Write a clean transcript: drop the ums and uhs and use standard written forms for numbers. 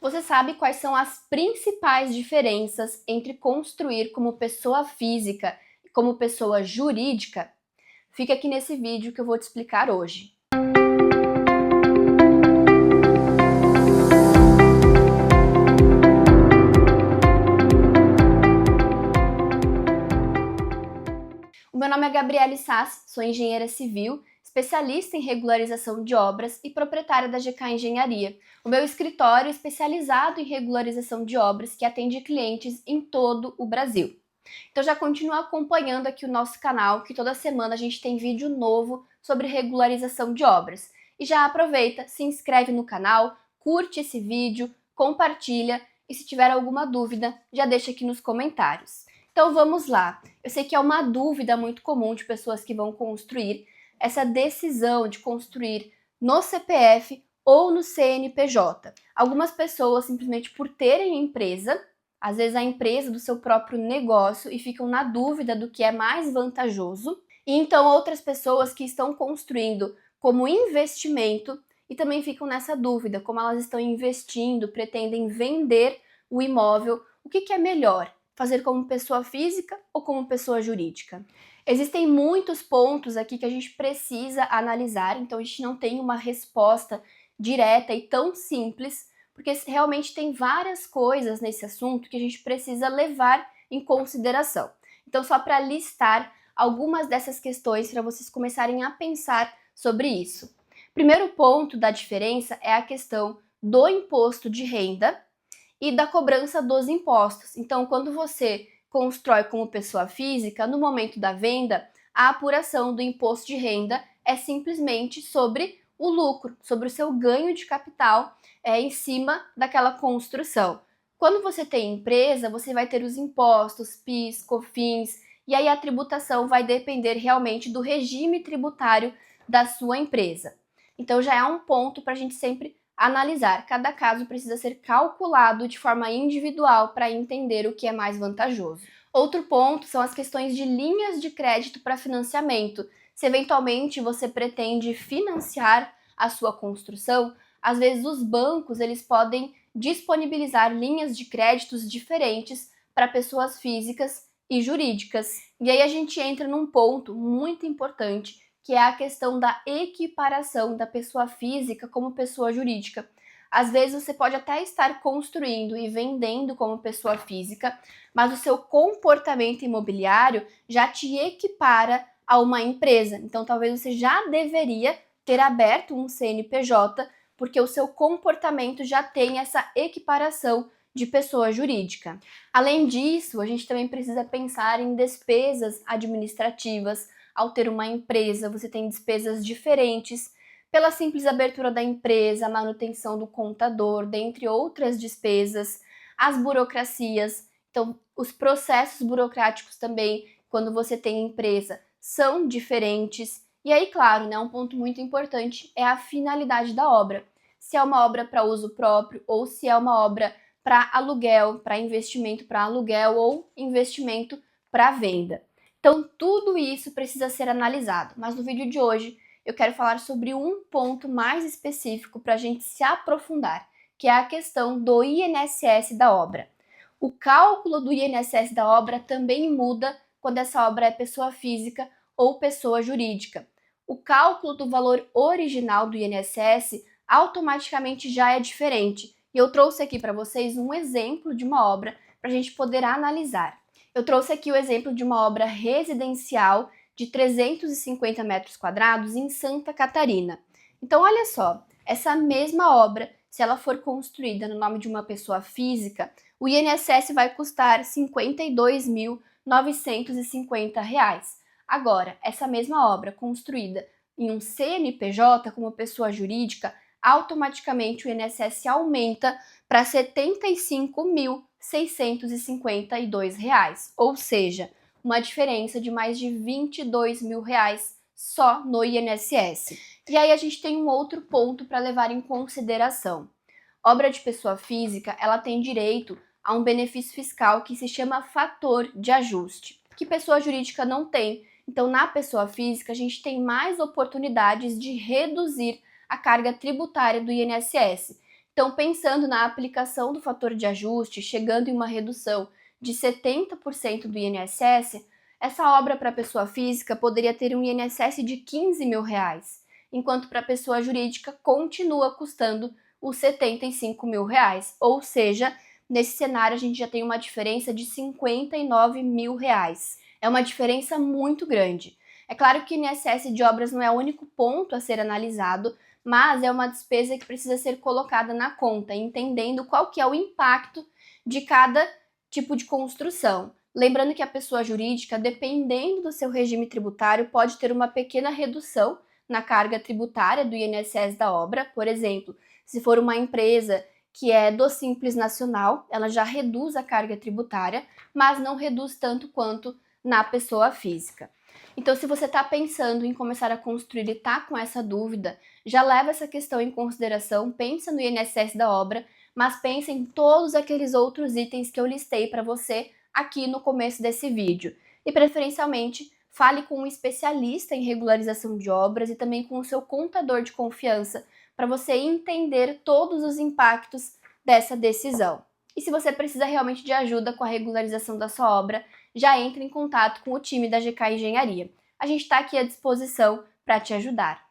Você sabe quais são as principais diferenças entre construir como pessoa física e como pessoa jurídica? Fica aqui nesse vídeo que eu vou te explicar hoje. O meu nome é Gabriele Sass, sou engenheira civil, especialista em regularização de obras e proprietária da GK Engenharia. O meu escritório é especializado em regularização de obras que atende clientes em todo o Brasil. Então já continua acompanhando aqui o nosso canal, que toda semana a gente tem vídeo novo sobre regularização de obras. E já aproveita, se inscreve no canal, curte esse vídeo, compartilha e se tiver alguma dúvida, já deixa aqui nos comentários. Então vamos lá. Eu sei que é uma dúvida muito comum de pessoas que vão construir essa decisão de construir no CPF ou no CNPJ. Algumas pessoas, simplesmente por terem empresa, às vezes a empresa do seu próprio negócio, e ficam na dúvida do que é mais vantajoso. E então outras pessoas que estão construindo como investimento e também ficam nessa dúvida, como elas estão investindo, pretendem vender o imóvel, o que é melhor? Fazer como pessoa física ou como pessoa jurídica? Existem muitos pontos aqui que a gente precisa analisar, então a gente não tem uma resposta direta e tão simples, porque realmente tem várias coisas nesse assunto que a gente precisa levar em consideração. Então, só para listar algumas dessas questões para vocês começarem a pensar sobre isso. Primeiro ponto da diferença é a questão do imposto de renda e da cobrança dos impostos. Então, quando você constrói como pessoa física, no momento da venda, a apuração do imposto de renda é simplesmente sobre o lucro, sobre o seu ganho de capital em cima daquela construção. Quando você tem empresa, você vai ter os impostos, PIS, COFINS, e aí a tributação vai depender realmente do regime tributário da sua empresa. Então já é um ponto para a gente sempre analisar. Cada caso precisa ser calculado de forma individual para entender o que é mais vantajoso. Outro ponto são as questões de linhas de crédito para financiamento. Se eventualmente você pretende financiar a sua construção, às vezes os bancos eles podem disponibilizar linhas de créditos diferentes para pessoas físicas e jurídicas. E aí a gente entra num ponto muito importante, que é a questão da equiparação da pessoa física como pessoa jurídica. Às vezes você pode até estar construindo e vendendo como pessoa física, mas o seu comportamento imobiliário já te equipara a uma empresa. Então talvez você já deveria ter aberto um CNPJ, porque o seu comportamento já tem essa equiparação de pessoa jurídica. Além disso, a gente também precisa pensar em despesas administrativas. Ao ter uma empresa, você tem despesas diferentes pela simples abertura da empresa, a manutenção do contador, dentre outras despesas, as burocracias. Então, os processos burocráticos também, quando você tem empresa, são diferentes. E aí, claro, né, um ponto muito importante é a finalidade da obra. Se é uma obra para uso próprio ou se é uma obra para aluguel, para investimento para aluguel ou investimento para venda. Então, tudo isso precisa ser analisado, mas no vídeo de hoje eu quero falar sobre um ponto mais específico para a gente se aprofundar, que é a questão do INSS da obra. O cálculo do INSS da obra também muda quando essa obra é pessoa física ou pessoa jurídica. O cálculo do valor original do INSS automaticamente já é diferente, e eu trouxe aqui para vocês um exemplo de uma obra para a gente poder analisar. Eu trouxe aqui o exemplo de uma obra residencial de 350 metros quadrados em Santa Catarina. Então, olha só, essa mesma obra, se ela for construída no nome de uma pessoa física, o INSS vai custar R$ 52.950. Agora, essa mesma obra construída em um CNPJ como pessoa jurídica, automaticamente o INSS aumenta para R$ 75.652, ou seja, uma diferença de mais de R$ 22.000 só no INSS. E aí a gente tem um outro ponto para levar em consideração. Obra de pessoa física, ela tem direito a um benefício fiscal que se chama fator de ajuste, que pessoa jurídica não tem. Então, na pessoa física, a gente tem mais oportunidades de reduzir a carga tributária do INSS. Então, pensando na aplicação do fator de ajuste, chegando em uma redução de 70% do INSS, essa obra para a pessoa física poderia ter um INSS de R$ 15.000, enquanto para a pessoa jurídica continua custando os R$ 75.000. Ou seja, nesse cenário a gente já tem uma diferença de R$ 59.000. É uma diferença muito grande. É claro que o INSS de obras não é o único ponto a ser analisado, mas é uma despesa que precisa ser colocada na conta, entendendo qual que é o impacto de cada tipo de construção. Lembrando que a pessoa jurídica, dependendo do seu regime tributário, pode ter uma pequena redução na carga tributária do INSS da obra. Por exemplo, se for uma empresa que é do Simples Nacional, ela já reduz a carga tributária, mas não reduz tanto quanto na pessoa física. Então, se você está pensando em começar a construir e está com essa dúvida, já leva essa questão em consideração, pensa no INSS da obra, mas pensa em todos aqueles outros itens que eu listei para você aqui no começo desse vídeo. E, preferencialmente, fale com um especialista em regularização de obras e também com o seu contador de confiança, para você entender todos os impactos dessa decisão. E se você precisa realmente de ajuda com a regularização da sua obra, já entre em contato com o time da GK Engenharia. A gente está aqui à disposição para te ajudar.